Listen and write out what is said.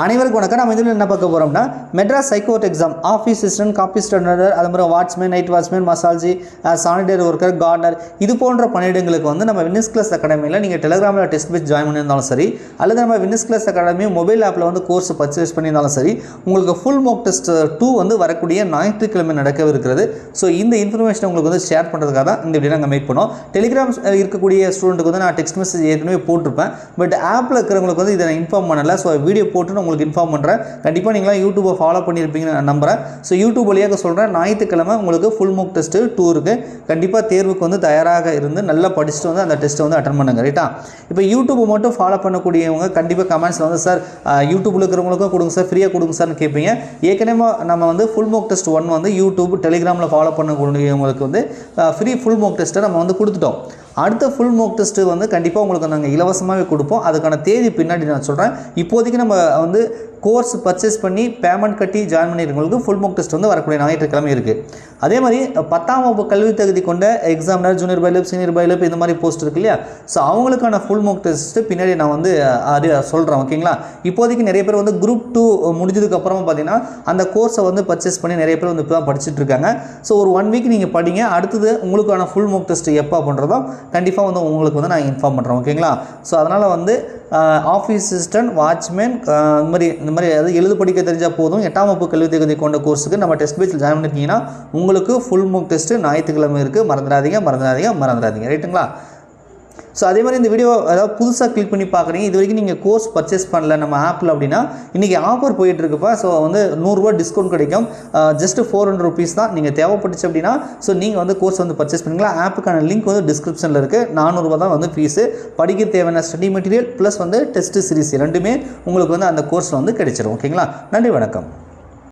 அனைவருக்கும் வணக்கம். நம்ம இதில் என்ன பார்க்க போகிறோம்னா Madras High Court exam office assistant, copy ஸ்டாண்டர்டர், அது மாதிரி வாட்ச்மேன், நைட் வாட்ச்மேன், மசால்ஜி, சானிடரி ஒர்க்கர், கார்டனர், இது போன்ற பணியிடங்களுக்கு வந்து நம்ம வின்னஸ் கிளாஸ் அகாடமியில் நீங்கள் டெலிகிராமில் டெஸ்ட் பேஜ் ஜாயின் பண்ணியிருந்தாலும் சரி, அல்லது நம்ம வின்னஸ் கிளாஸ் அகாடமி மொபைல் ஆப்பில் வந்து கோர்ஸ் பர்ச்சேஸ் பண்ணியிருந்தாலும் சரி, உங்களுக்கு ஃபுல் மோக் டெஸ்ட் 2 வந்து வரக்கூடிய ஞாயிற்றுக்கிழமை நடக்கவிருக்கிறது. ஸோ இந்த இன்ஃபர்மேஷன் உங்களுக்கு வந்து ஷேர் பண்ணுறதுக்காக தான் இந்த வீடியோ நாங்கள் மேக் பண்ணோம். டெலிகிராம் இருக்கக்கூடிய ஸ்டூடெண்ட்டுக்கு வந்து நான் டெக்ஸ்ட் மெசேஜ் ஏற்கனவே போட்டிருப்பேன். பட் ஆப்பில் இருக்கிறவங்களுக்கு வந்து இதை நான் இன்ஃபார்ம் பண்ணலை. ஸோ வீடியோ போட்டு உங்களுக்கு இன்ஃபார்ம் பண்ணுறேன். கண்டிப்பாக நீங்களாம் யூடியூப்பை ஃபாலோ பண்ணியிருப்பீங்கன்னு நான் நம்புகிறேன். ஸோ யூடியூப் வழியாக சொல்கிறேன், ஞாயிற்றுக்கிழமை உங்களுக்கு ஃபுல் மோக் டெஸ்ட்டு 2 இருக்குது. கண்டிப்பாக தேர்வுக்கு வந்து தயாராக இருந்து நல்லா படிச்சுட்டு வந்து அந்த டெஸ்ட்டை வந்து அட்டன் பண்ணுங்க. ரைட்டா? இப்போ யூடியூப்பை மட்டும் ஃபாலோ பண்ணக்கூடியவங்க கண்டிப்பாக கமெண்ட்ஸில் வந்து சார் யூடியூப்பில் இருக்கிறவங்களுக்கும் கொடுங்க சார், ஃப்ரீயாக கொடுங்க சார்னு கேட்பீங்க. ஏற்கனவே நம்ம வந்து ஃபுல் மோக் டெஸ்ட் 1 வந்து யூடியூப் டெலிகிராமில் ஃபாலோ பண்ணக்கூடியவங்களுக்கு வந்து ஃப்ரீ ஃபுல் மோக் டெஸ்ட்டை நம்ம வந்து கொடுத்துட்டோம். அடுத்த ஃபுல் மோக் டெஸ்ட்டு வந்து கண்டிப்பாக உங்களுக்கு நாங்கள் இலவசமாகவே கொடுப்போம். அதுக்கான தேதி பின்னாடி நான் சொல்கிறேன். இப்போதைக்கு நம்ம வந்து கோர்ஸ் பர்ச்சேஸ் பண்ணி பேமெண்ட் கட்டி ஜாயின் பண்ணியிருக்கவங்களுக்கு ஃபுல் மோக் டெஸ்ட் வந்து வரக்கூடிய ஞாயிற்றுக்கிழமை இருக்குது. அதே மாதிரி 10ஆம் வகுப்பு கல்வி தகுதி கொண்ட examiner, junior pile-up, senior pile-up, இந்த மாதிரி போஸ்ட் இருக்கு இல்லையா? ஸோ அவங்களுக்கான ஃபுல் மோக் டெஸ்ட்டு பின்னாடி நான் வந்து அது சொல்கிறேன். ஓகேங்களா? இப்போதைக்கு நிறைய பேர் வந்து குரூப் 2 முடிஞ்சதுக்கப்புறமா பார்த்தீங்கன்னா அந்த கோர்ஸை வந்து பர்ச்சேஸ் பண்ணி நிறைய பேர் வந்து இப்போ தான் படிச்சுட்டு இருக்காங்க. ஸோ ஒரு 1 வீக் நீங்கள் படிங்க. அடுத்தது உங்களுக்கான ஃபுல் மோக் டெஸ்ட் எப்போ பண்ணுறதோ கண்டிப்பாக வந்து உங்களுக்கு வந்து நான் இன்ஃபார்ம் பண்ணுறேன். ஓகேங்களா? ஸோ அதனால் வந்து ஆஃபீஸ் அசிஸ்டன்ட், வாட்ச்மேன், இந்த மாதிரி அதாவது எழுது படிக்க தெரிஞ்சால் போதும், 8ஆம் வகுப்பு கல்வி தகுதி கொண்ட கோர்ஸுக்கு நம்ம டெஸ்ட் பேஜில் ஜாயின் பண்ணியிருக்கீங்கன்னா உங்களுக்கு ஃபுல் மோக் டெஸ்ட்டு ஞாயிற்றுக்கிழமை இருக்குது. மறந்துடாதீங்க. ரைட்டுங்களா? ஸோ அதே மாதிரி இந்த வீடியோ அதாவது புதுசாக கிளிக் பண்ணி பார்க்குறீங்க, இது வரைக்கும் நீங்கள் கோர்ஸ் பர்ச்சேஸ் பண்ணல நம்ம ஆப்பில் அப்படின்னா இன்றைக்கி ஆஃபர் போயிட்டுருக்குப்பா. ஸோ வந்து 100 ரூபா டிஸ்கவுண்ட் கிடைக்கும். ஜஸ்ட் 400 ருபீஸ் தான். நீங்கள் தேவைப்பட்டுச்சு அப்படின்னா ஸோ நீங்கள் வந்து கோர்ஸ் வந்து பர்ச்சேஸ் பண்ணிக்கலாம். ஆப்புக்கான லிங்க் வந்து டிஸ்கிரிப்ஷனில் இருக்குது. 400 ரூபா தான் வந்து ஃபீஸு. படிக்க தேவையான ஸ்டடி மெட்டீரியல் ப்ளஸ் வந்து டெஸ்ட் சீரிஸ் ரெண்டுமே உங்களுக்கு வந்து அந்த கோர்ஸில் வந்து கிடைச்சிடும். ஓகேங்களா? நன்றி, வணக்கம்.